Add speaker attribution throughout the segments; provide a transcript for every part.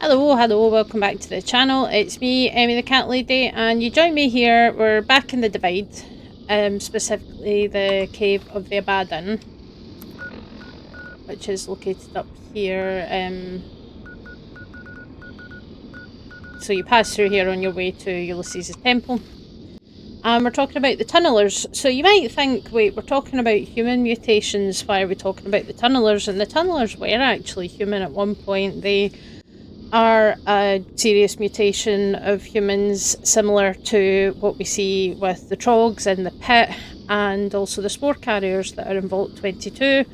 Speaker 1: Hello, welcome back to the channel. It's me, Emmy the Cat Lady, and you join me here. We're back in the Divide, specifically the Cave of the Abaddon, which is located up here. So you pass through here on your way to Ulysses' temple. And we're talking about the tunnelers. So you might think, wait, we're talking about human mutations, why are we talking about the tunnelers? And the tunnelers were actually human at one point. They are a serious mutation of humans, similar to what we see with the trogs in the pit and also the spore carriers that are in Vault 22.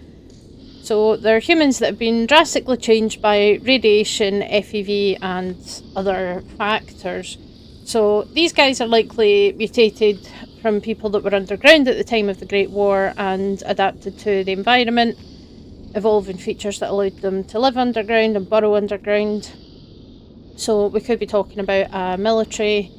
Speaker 1: So they're humans that have been drastically changed by radiation, FEV and other factors. So these guys are likely mutated from people that were underground at the time of the Great War and adapted to the environment, evolving features that allowed them to live underground and burrow underground. So we could be talking about a military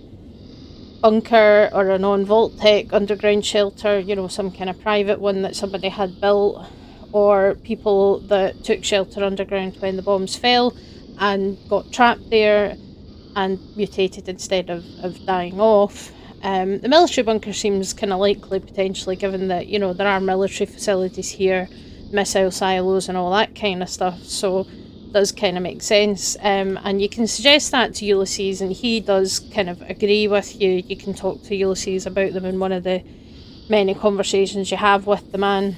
Speaker 1: bunker or a non-vault tech underground shelter, you know, some kind of private one that somebody had built, or people that took shelter underground when the bombs fell and got trapped there and mutated instead of dying off. The military bunker seems kind of likely, potentially, given that, you know, there are military facilities here, missile silos and all that kind of stuff, so does kind of make sense. And you can suggest that to Ulysses and he does kind of agree with you. You can talk to Ulysses about them in one of the many conversations you have with the man,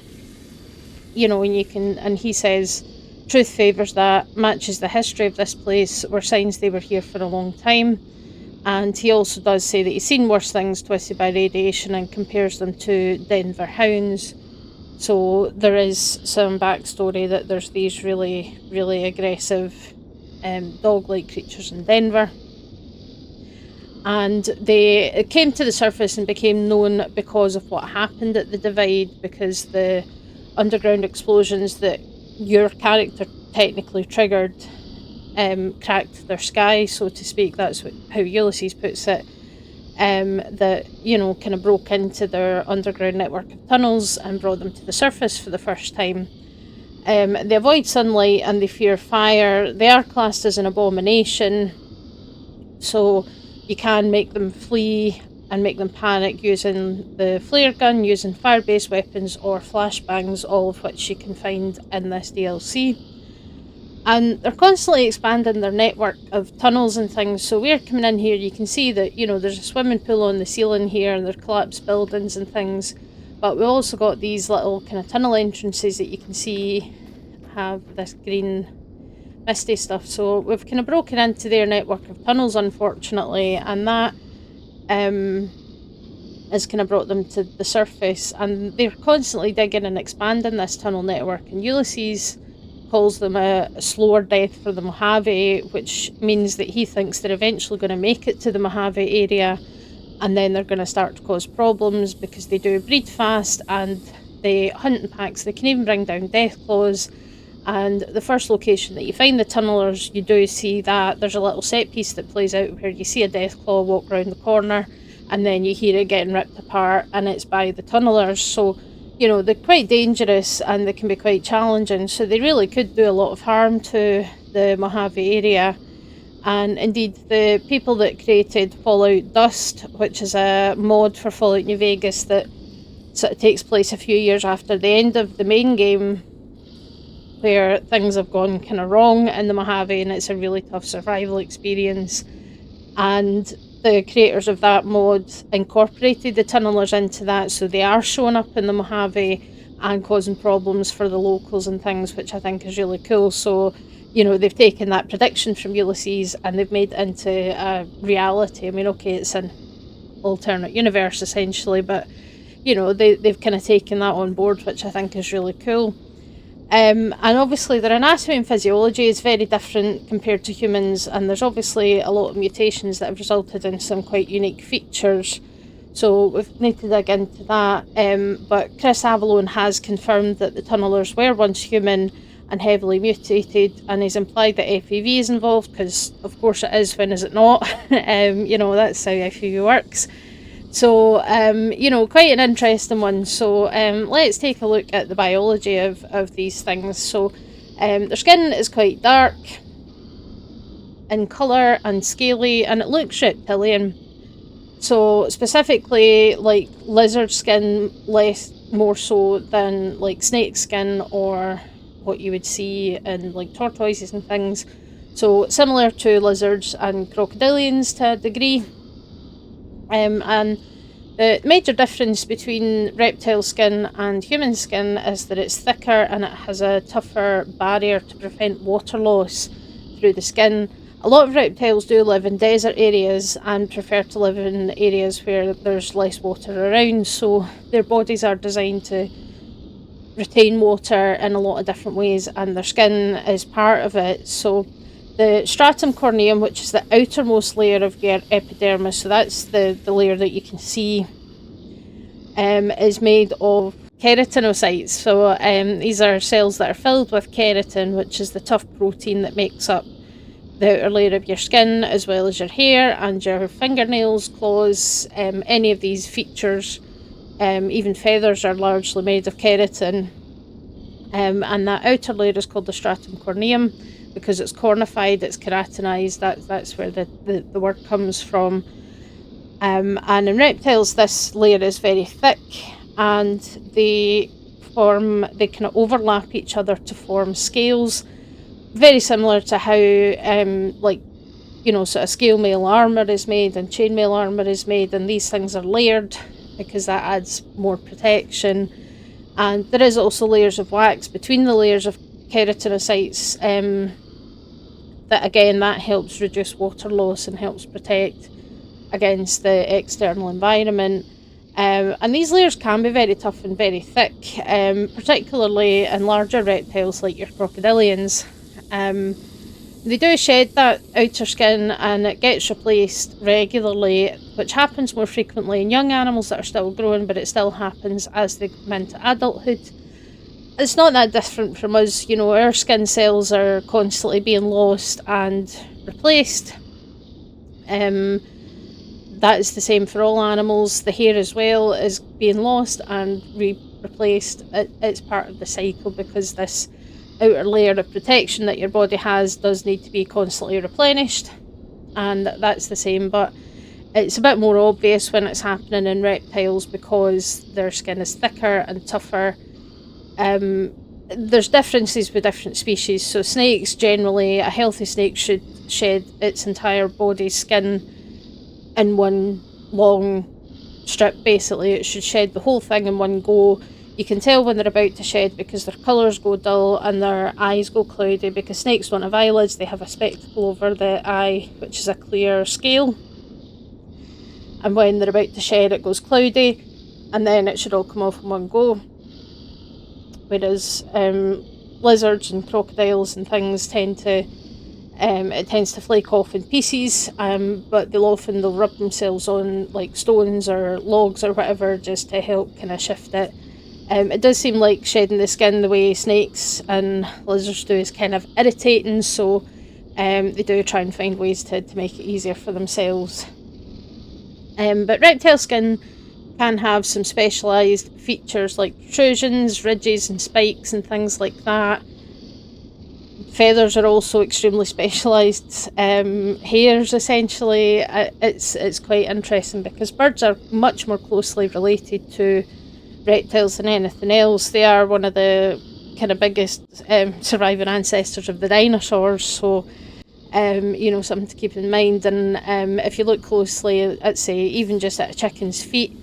Speaker 1: you know, and he says truth favours that, matches the history of this place, were signs they were here for a long time. And he also does say that he's seen worse things twisted by radiation and compares them to Denver hounds. So there is some backstory that there's these really, really aggressive dog-like creatures in Denver. And they came to the surface and became known because of what happened at the Divide, because the underground explosions that your character technically triggered cracked their sky, so to speak. That's how Ulysses puts it. That, you know, kind of broke into their underground network of tunnels and brought them to the surface for the first time. They avoid sunlight and they fear fire. They are classed as an abomination, so you can make them flee and make them panic using the flare gun, using fire-based weapons or flashbangs, all of which you can find in this DLC. And they're constantly expanding their network of tunnels and things. So we're coming in here, you can see that, you know, there's a swimming pool on the ceiling here and there are collapsed buildings and things. But we also got these little kind of tunnel entrances that you can see have this green misty stuff. So we've kind of broken into their network of tunnels, unfortunately, and that has kind of brought them to the surface. And they're constantly digging and expanding this tunnel network. And Ulysses calls them a slower death for the Mojave, which means that he thinks they're eventually going to make it to the Mojave area and then they're going to start to cause problems because they do breed fast and they hunt in packs. They can even bring down death claws. And the first location that you find the tunnelers, you do see that there's a little set piece that plays out where you see a death claw walk around the corner and then you hear it getting ripped apart and it's by the tunnelers. So, you know, they're quite dangerous and they can be quite challenging, so they really could do a lot of harm to the Mojave area. And indeed, the people that created Fallout Dust, which is a mod for Fallout New Vegas that sort of takes place a few years after the end of the main game, where things have gone kind of wrong in the Mojave and it's a really tough survival experience. And the creators of that mod incorporated the tunnelers into that, so they are showing up in the Mojave and causing problems for the locals and things, which I think is really cool. So, you know, they've taken that prediction from Ulysses and they've made it into a reality. I mean, okay, it's an alternate universe essentially, but, you know, they've kind of taken that on board, which I think is really cool. And obviously their anatomy and physiology is very different compared to humans, and there's obviously a lot of mutations that have resulted in some quite unique features, so we need to dig into that. But Chris Avalone has confirmed that the tunnelers were once human and heavily mutated, and he's implied that FEV is involved, because of course it is, when is it not? You know, that's how FEV works. So, you know, quite an interesting one. So let's take a look at the biology of these things. So their skin is quite dark. in colour and scaly, and it looks reptilian. So specifically like lizard skin, more so than like snake skin or what you would see in like tortoises and things. So similar to lizards and crocodilians to a degree. And the major difference between reptile skin and human skin is that it's thicker and it has a tougher barrier to prevent water loss through the skin. A lot of reptiles do live in desert areas and prefer to live in areas where there's less water around, so their bodies are designed to retain water in a lot of different ways, and their skin is part of it. So the stratum corneum, which is the outermost layer of your epidermis, so that's the layer that you can see, is made of keratinocytes. So these are cells that are filled with keratin, which is the tough protein that makes up the outer layer of your skin, as well as your hair and your fingernails, claws, any of these features, even feathers are largely made of keratin. And that outer layer is called the stratum corneum because it's cornified, it's keratinized, that's where the word comes from. And in reptiles, this layer is very thick, and they kind of overlap each other to form scales. Very similar to how, sort of scale mail armour is made and chainmail armour is made, and these things are layered because that adds more protection. And there is also layers of wax between the layers of keratinocytes, that helps reduce water loss and helps protect against the external environment. And these layers can be very tough and very thick, particularly in larger reptiles like your crocodilians. They do shed that outer skin and it gets replaced regularly, which happens more frequently in young animals that are still growing, but it still happens as they come into adulthood. It's not that different from us, our skin cells are constantly being lost and replaced. That is the same for all animals. The hair as well is being lost and replaced. It's part of the cycle because this outer layer of protection that your body has does need to be constantly replenished, and that's the same, but it's a bit more obvious when it's happening in reptiles because their skin is thicker and tougher. There's differences with different species. So snakes, generally, a healthy snake should shed its entire body's skin in one long strip. Basically, it should shed the whole thing in one go. You can tell when they're about to shed because their colours go dull and their eyes go cloudy, because snakes don't have eyelids, they have a spectacle over the eye, which is a clear scale. And when they're about to shed, it goes cloudy, and then it should all come off in one go. Whereas lizards and crocodiles and things it tends to flake off in pieces, but they'll rub themselves on like stones or logs or whatever just to help kind of shift it. It does seem like shedding the skin the way snakes and lizards do is kind of irritating, so they do try and find ways to make it easier for themselves. But reptile skin can have some specialised features like protrusions, ridges and spikes and things like that. Feathers are also extremely specialised. Hairs, essentially, it's quite interesting because birds are much more closely related to reptiles than anything else. They are one of the kind of biggest surviving ancestors of the dinosaurs, so something to keep in mind. And if you look closely at, say, even just at a chicken's feet,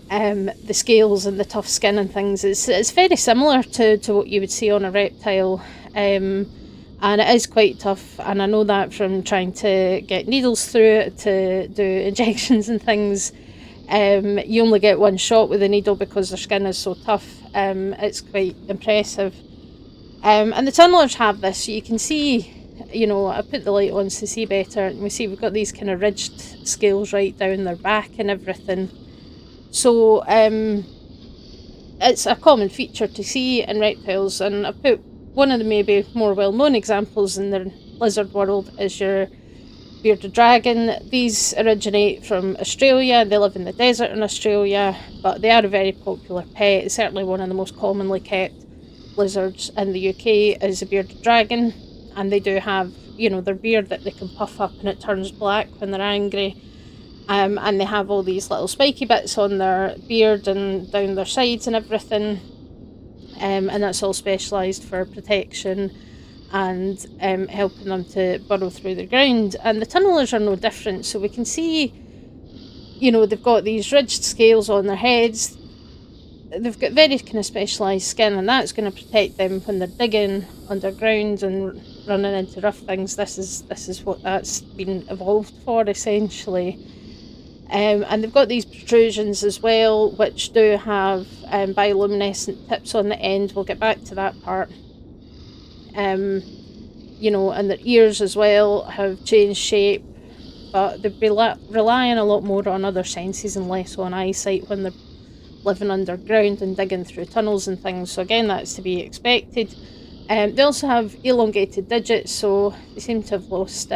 Speaker 1: the scales and the tough skin and things, it's very similar to what you would see on a reptile, and it is quite tough, and I know that from trying to get needles through it to do injections and things. You only get one shot with a needle because their skin is so tough. It's quite impressive. And the tunnelers have this, so you can see, I put the light on to see better, and we see we've got these kind of ridged scales right down their back and everything. So it's a common feature to see in reptiles, and I put one of the maybe more well-known examples in the lizard world is your bearded dragon. These originate from Australia. They live in the desert in Australia, but they are a very popular pet. It's certainly one of the most commonly kept lizards in the UK is a bearded dragon, and they do have, their beard that they can puff up and it turns black when they're angry. And they have all these little spiky bits on their beard and down their sides and everything. And that's all specialised for protection and helping them to burrow through the ground. And the tunnelers are no different. So we can see, they've got these ridged scales on their heads. They've got very kind of specialised skin, and that's going to protect them when they're digging underground and running into rough things. This is what that's been evolved for, essentially. And they've got these protrusions as well, which do have bioluminescent tips on the end. We'll get back to that part. And their ears as well have changed shape, but they've been relying a lot more on other senses and less on eyesight when they're living underground and digging through tunnels and things. So again, that's to be expected. They also have elongated digits, so they seem to have lost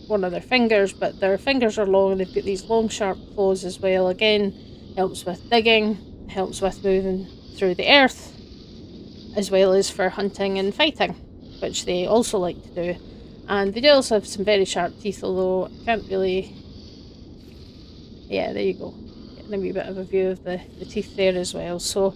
Speaker 1: one of their fingers, but their fingers are long. They've got these long sharp claws as well. Again, helps with digging, helps with moving through the earth, as well as for hunting and fighting, which they also like to do. And they do also have some very sharp teeth, although I can't really... Yeah, there you go. Getting a wee bit of a view of the teeth there as well. So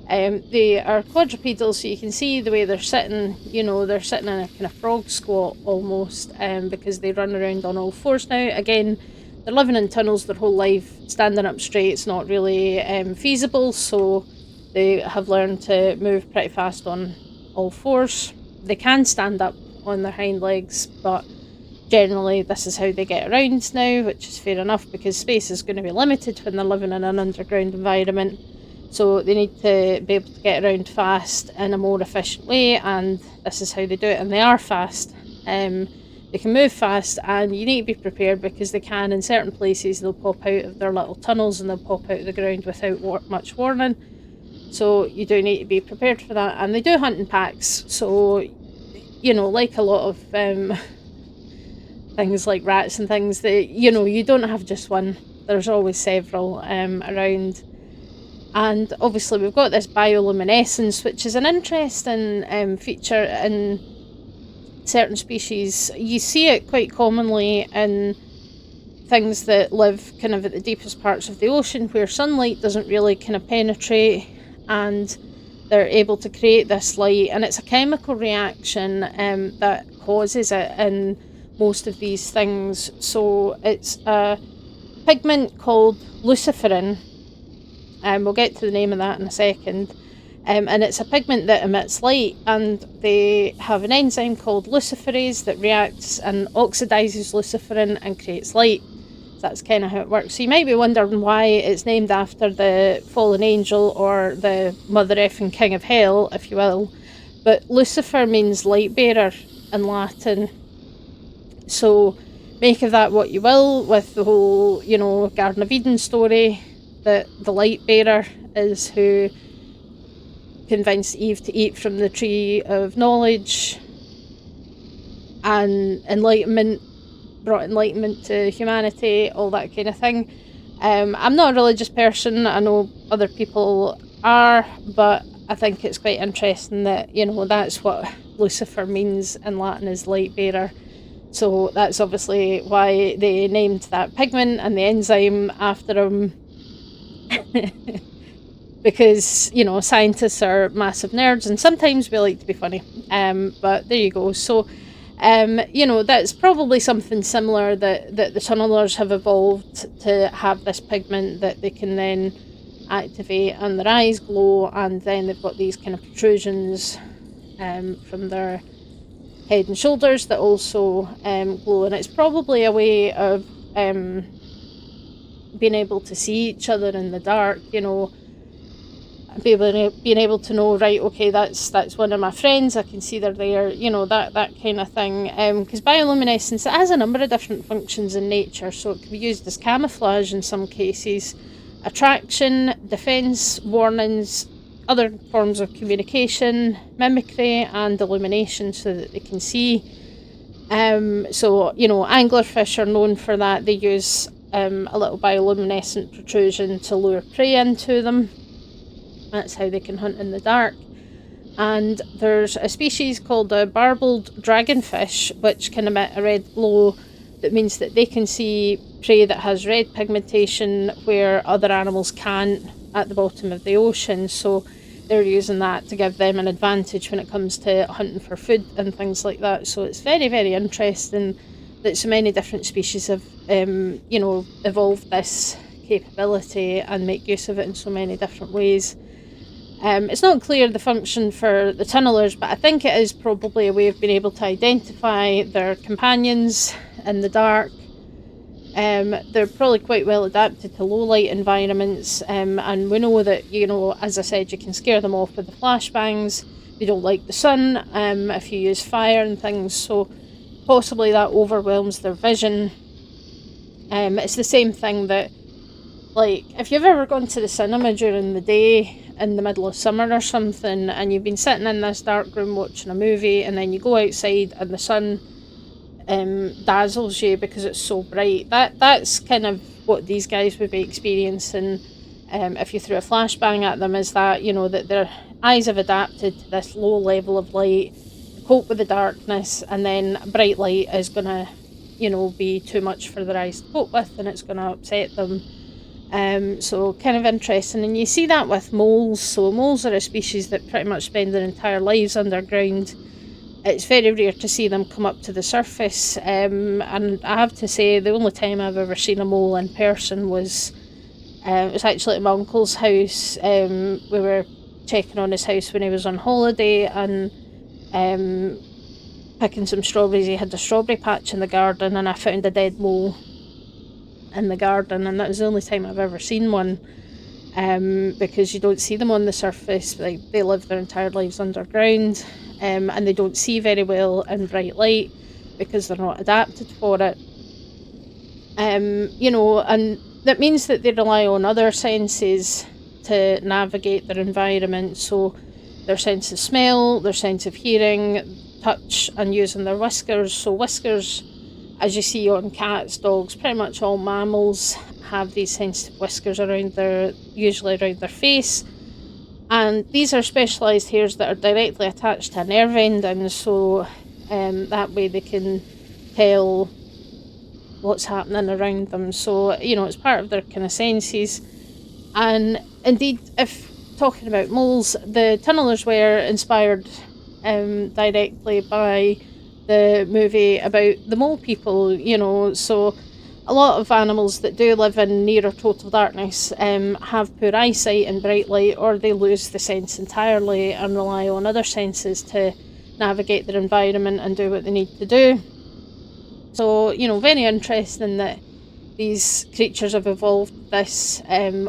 Speaker 1: they are quadrupedal, so you can see the way they're sitting. They're sitting in a kind of frog squat almost, because they run around on all fours now. Again, they're living in tunnels their whole life. Standing up straight, it's not really feasible, so they have learned to move pretty fast on all fours. They can stand up on their hind legs, but generally this is how they get around now, which is fair enough because space is going to be limited when they're living in an underground environment. So they need to be able to get around fast in a more efficient way, and this is how they do it, and they are fast. They can move fast, and you need to be prepared because they can, in certain places, they'll pop out of their little tunnels and they'll pop out of the ground without much warning. So you do need to be prepared for that, and they do hunt in packs. So, like a lot of things like rats and things, that you don't have just one. There's always several around. And obviously we've got this bioluminescence, which is an interesting feature in certain species. You see it quite commonly in things that live kind of at the deepest parts of the ocean, where sunlight doesn't really kind of penetrate, and they're able to create this light, and it's a chemical reaction that causes it in most of these things. So it's a pigment called luciferin, and we'll get to the name of that in a second. And it's a pigment that emits light, and they have an enzyme called luciferase that reacts and oxidizes luciferin and creates light. So that's kind of how it works. So you might be wondering why it's named after the fallen angel, or the mother effing king of hell, if you will. But Lucifer means light bearer in Latin. So make of that what you will, with the whole, Garden of Eden story, that the light bearer is who convinced Eve to eat from the tree of knowledge, and brought enlightenment to humanity, all that kind of thing. I'm not a religious person. I know other people are, but I think it's quite interesting that, that's what Lucifer means in Latin, is light bearer. So that's obviously why they named that pigment and the enzyme after him. Because, scientists are massive nerds, and sometimes we like to be funny. But there you go. So, that's probably something similar that the tunnelers have evolved to have this pigment that they can then activate, and their eyes glow, and then they've got these kind of protrusions from their head and shoulders that also glow. And it's probably a way of being able to see each other in the dark, being able to know, right, okay, that's one of my friends, I can see they're there, that kind of thing. Because bioluminescence, it has a number of different functions in nature, so it can be used as camouflage in some cases, attraction, defence, warnings, other forms of communication, mimicry, and illumination, so that they can see. So, anglerfish are known for that. They use a little bioluminescent protrusion to lure prey into them. That's how they can hunt in the dark. And there's a species called the barbelled dragonfish, which can emit a red glow that means that they can see prey that has red pigmentation where other animals can't at the bottom of the ocean. So they're using that to give them an advantage when it comes to hunting for food and things like that. So it's very, very interesting that so many different species have, evolved this capability and make use of it in so many different ways. It's not clear the function for the tunnelers, but I think it is probably a way of being able to identify their companions in the dark. They're probably quite well adapted to low light environments, and we know that, as I said, you can scare them off with the flashbangs. They don't like the sun if you use fire and things, so possibly that overwhelms their vision. It's the same thing that, like, if you've ever gone to the cinema during the day in the middle of summer or something, and you've been sitting in this dark room watching a movie, and then you go outside and the sun dazzles you because it's so bright. That's kind of what these guys would be experiencing if you threw a flashbang at them, is that, that their eyes have adapted to this low level of light to cope with the darkness, and then bright light is going to, be too much for their eyes to cope with, and it's going to upset them. So kind of interesting, and you see that with moles. So moles are a species that pretty much spend their entire lives underground. It's very rare to see them come up to the surface, and I have to say the only time I've ever seen a mole in person was it was actually at my uncle's house. We were checking on his house when he was on holiday, and picking some strawberries. He had a strawberry patch in the garden, and I found a dead mole in the garden, and that was the only time I've ever seen one, because you don't see them on the surface. Like, they live their entire lives underground, and they don't see very well in bright light because they're not adapted for it. And that means that they rely on other senses to navigate their environment. So their sense of smell, their sense of hearing, touch, and using their whiskers. So whiskers, as you see on cats, dogs, pretty much all mammals have these sensitive whiskers usually around their face. And these are specialised hairs that are directly attached to a nerve ending, so that way they can tell what's happening around them. So, it's part of their kind of senses. And indeed, if talking about moles, the tunnelers were inspired directly by the movie about the mole people, so a lot of animals that do live in near or total darkness have poor eyesight in bright light, or they lose the sense entirely and rely on other senses to navigate their environment and do what they need to do. So, very interesting that these creatures have evolved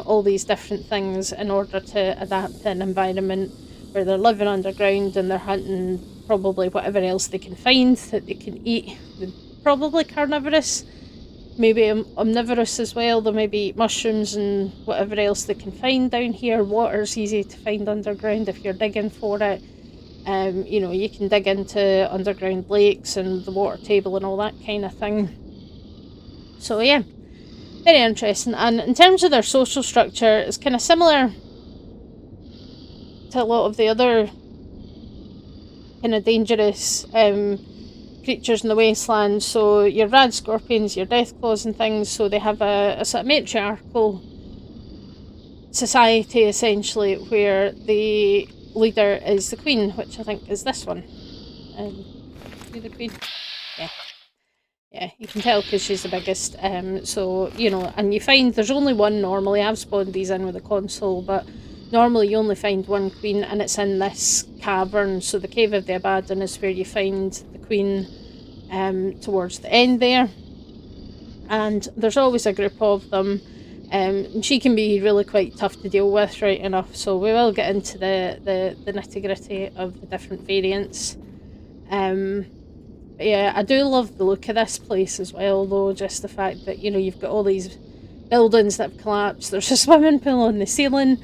Speaker 1: all these different things in order to adapt to an environment where they're living underground and they're hunting probably whatever else they can find that they can eat. They're probably carnivorous, maybe omnivorous as well. They maybe eat mushrooms and whatever else they can find down here. Water's easy to find underground if you're digging for it. You can dig into underground lakes and the water table and all that kind of thing. So yeah, very interesting. And in terms of their social structure, it's kind of similar to a lot of the other kind of dangerous creatures in the wasteland. So your rad scorpions, your deathclaws and things, so they have a sort of matriarchal society essentially, where the leader is the queen, which I think is this one. The queen? Yeah, you can tell because she's the biggest. So, and you find there's only one normally. I've spawned these in with a console, but normally you only find one queen, and it's in this cavern. So the Cave of the Abaddon is where you find the queen towards the end there. And there's always a group of them. And she can be really quite tough to deal with, right enough. So we will get into the nitty-gritty of the different variants. Yeah, I do love the look of this place as well, though. Just the fact that, you've got all these buildings that have collapsed. There's a swimming pool on the ceiling,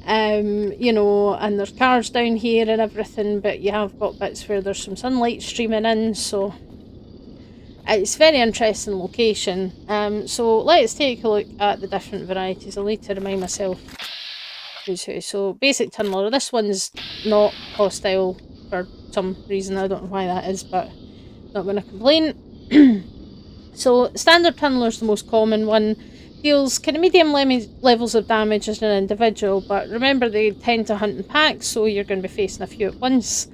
Speaker 1: and there's cars down here and everything, but you have got bits where there's some sunlight streaming in, so it's a very interesting location. So let's take a look at the different varieties. I'll need to remind myself who's who. So basic tunneler, this one's not hostile for some reason, I don't know why that is, but not going to complain. So standard tunneler's the most common one. Deals kind of medium levels of damage as an individual, but remember they tend to hunt in packs, so you're going to be facing a few at once.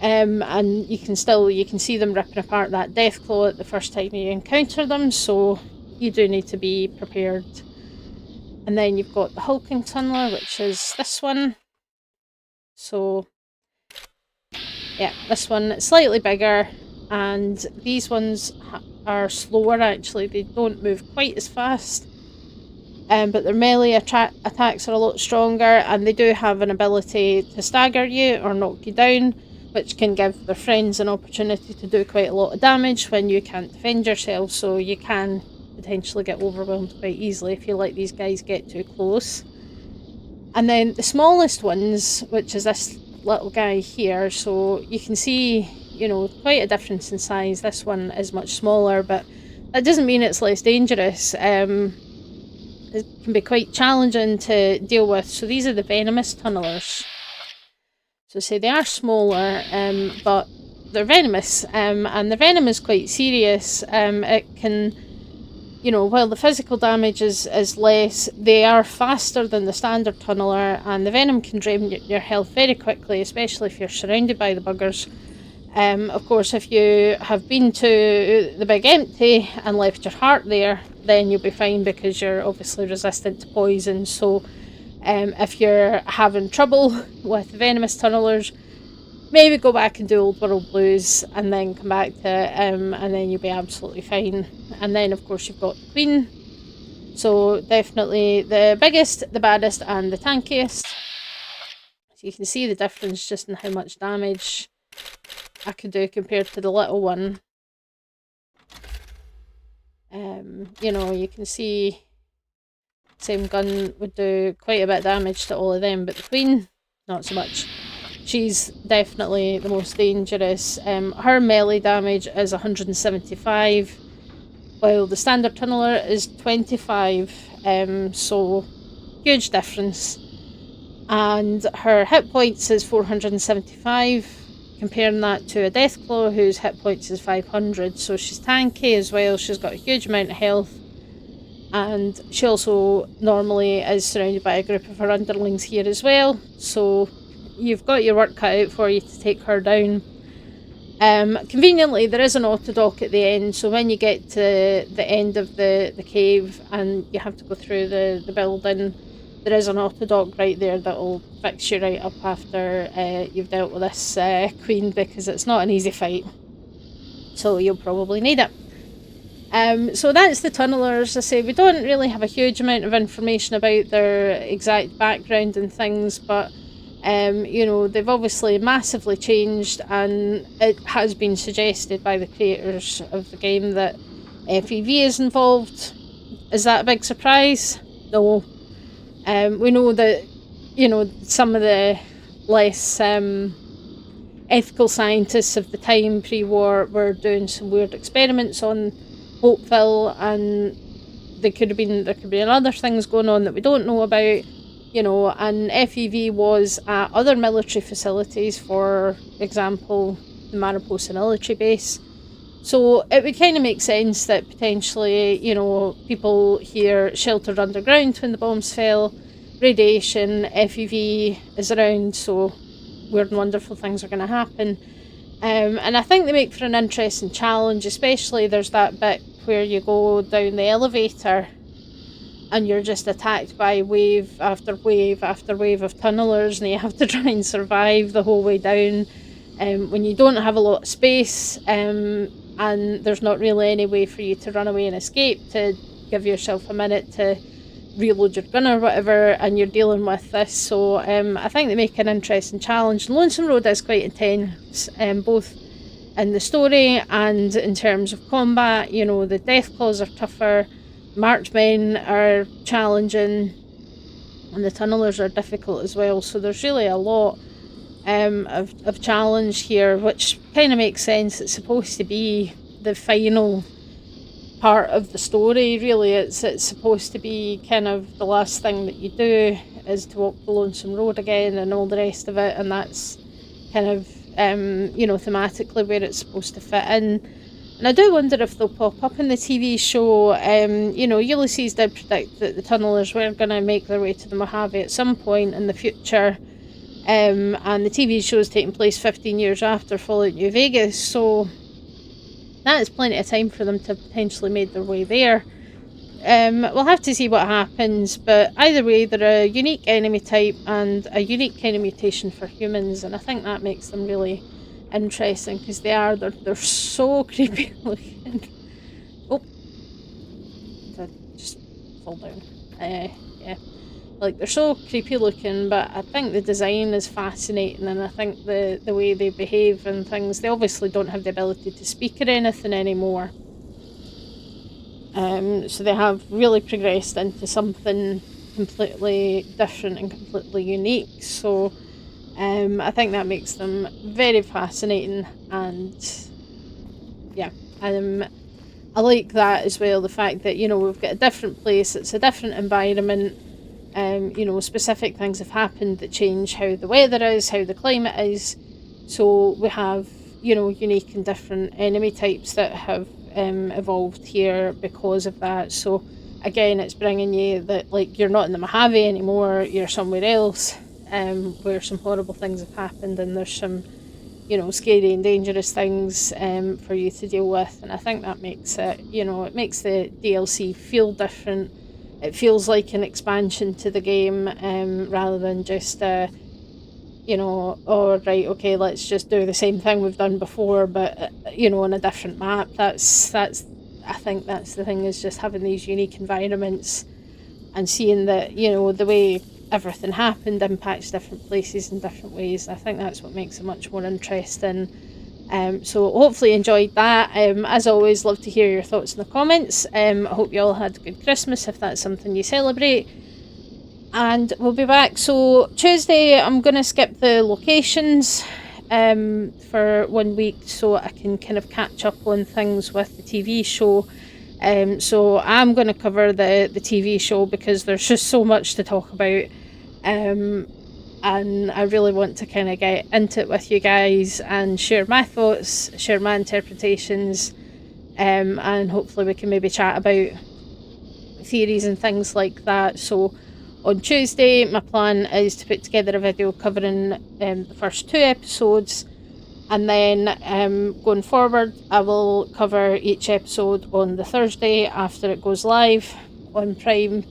Speaker 1: And you can see them ripping apart that death claw at the first time you encounter them, so you do need to be prepared. And then you've got the hulking tunneler, which is this one. So yeah, this one slightly bigger, and these ones are slower actually. They don't move quite as fast, but their melee attacks are a lot stronger, and they do have an ability to stagger you or knock you down, which can give their friends an opportunity to do quite a lot of damage when you can't defend yourself, so you can potentially get overwhelmed quite easily if you let these guys get too close. And then the smallest ones, which is this little guy here, so you can see, you know, quite a difference in size. This one is much smaller, but that doesn't mean it's less dangerous. It can be quite challenging to deal with. So these are the venomous tunnelers. So say they are smaller, but they're venomous, and the venom is quite serious. It can, you know, while the physical damage is less, they are faster than the standard tunneler, and the venom can drain your health very quickly, especially if you're surrounded by the buggers. Of course, if you have been to the Big Empty and left your heart there, then you'll be fine because you're obviously resistant to poison. So if you're having trouble with venomous tunnelers, maybe go back and do Old World Blues and then come back to it, and then you'll be absolutely fine. And then of course you've got the Queen. So definitely the biggest, the baddest and the tankiest. So you can see the difference just in how much damage I could do compared to the little one. You know, you can see same gun would do quite a bit of damage to all of them, but the Queen, not so much. She's definitely the most dangerous. Her melee damage is 175, while the standard tunneler is 25, so huge difference. And her hit points is 475, comparing that to a Deathclaw whose hit points is 500, so she's tanky as well. She's got a huge amount of health, and she also normally is surrounded by a group of her underlings here as well, so you've got your work cut out for you to take her down. Conveniently, there is an auto-dock at the end, so when you get to the end of the cave and you have to go through the building, there is an auto-dock right there that will fix you right up after you've dealt with this Queen, because it's not an easy fight, so you'll probably need it. So that's the tunnelers. I say we don't really have a huge amount of information about their exact background and things, but you know, they've obviously massively changed, and it has been suggested by the creators of the game that FEV is involved. Is that a big surprise? No. We know that, you know, some of the less ethical scientists of the time pre-war were doing some weird experiments on Hopeville, and there could be other things going on that we don't know about. You know, and FEV was at other military facilities, for example, the Mariposa military base. So it would kind of make sense that potentially, you know, people here sheltered underground when the bombs fell, radiation, FEV is around, so weird and wonderful things are going to happen. And I think they make for an interesting challenge, especially there's that bit where you go down the elevator and you're just attacked by wave after wave after wave of tunnelers, and you have to try and survive the whole way down when you don't have a lot of space, and there's not really any way for you to run away and escape, to give yourself a minute to reload your gun or whatever, and you're dealing with this. So I think they make an interesting challenge. Lonesome Road is quite intense, both in the story and in terms of combat. You know, the Deathclaws are tougher, Marchmen are challenging, and the tunnelers are difficult as well. So there's really a lot of challenge here, which kind of makes sense. It's supposed to be the final part of the story, really. It's supposed to be kind of the last thing that you do is to walk the lonesome road again and all the rest of it, and that's kind of thematically where it's supposed to fit in. And I do wonder if they'll pop up in the TV show. Ulysses did predict that the tunnelers were going to make their way to the Mojave at some point in the future. And the TV show is taking place 15 years after Fallout New Vegas, so that is plenty of time for them to potentially make their way there. We'll have to see what happens, but either way, they're a unique enemy type and a unique kind of mutation for humans, and I think that makes them really interesting because they're so creepy looking. Oh, did I just fall down? Yeah, like they're so creepy looking, but I think the design is fascinating, and I think the way they behave and things. They obviously don't have the ability to speak or anything anymore. So they have really progressed into something completely different and completely unique. So I think that makes them very fascinating, and yeah, I like that as well. The fact that we've got a different place, it's a different environment. Specific things have happened that change how the weather is, how the climate is. So we have unique and different enemy types that have evolved here because of that. So again, it's bringing you that you're not in the Mojave anymore, you're somewhere else where some horrible things have happened, and there's some scary and dangerous things for you to deal with. And I think that makes it it makes the DLC feel different. It feels like an expansion to the game rather than just oh right, okay, let's just do the same thing we've done before, but on a different map. That's I think that's the thing, is just having these unique environments and seeing that the way everything happened impacts different places in different ways. I think that's what makes it much more interesting. So hopefully you enjoyed that. As always, love to hear your thoughts in the comments. I hope you all had a good Christmas if that's something you celebrate. And we'll be back. So Tuesday, I'm going to skip the locations for 1 week so I can kind of catch up on things with the TV show. So I'm going to cover the TV show because there's just so much to talk about. And I really want to kind of get into it with you guys and share my thoughts, share my interpretations, and hopefully we can maybe chat about theories and things like that. So on Tuesday, my plan is to put together a video covering the first 2 episodes, and then going forward, I will cover each episode on the Thursday after it goes live on Prime.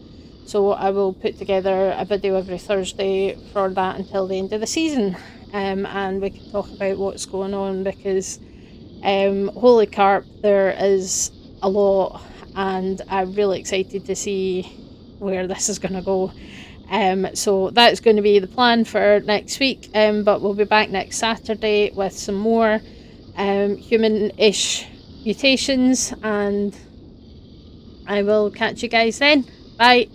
Speaker 1: So I will put together a video every Thursday for that until the end of the season, and we can talk about what's going on, because holy carp, there is a lot, and I'm really excited to see where this is going to go. So that's going to be the plan for next week, but we'll be back next Saturday with some more human-ish mutations, and I will catch you guys then. Bye.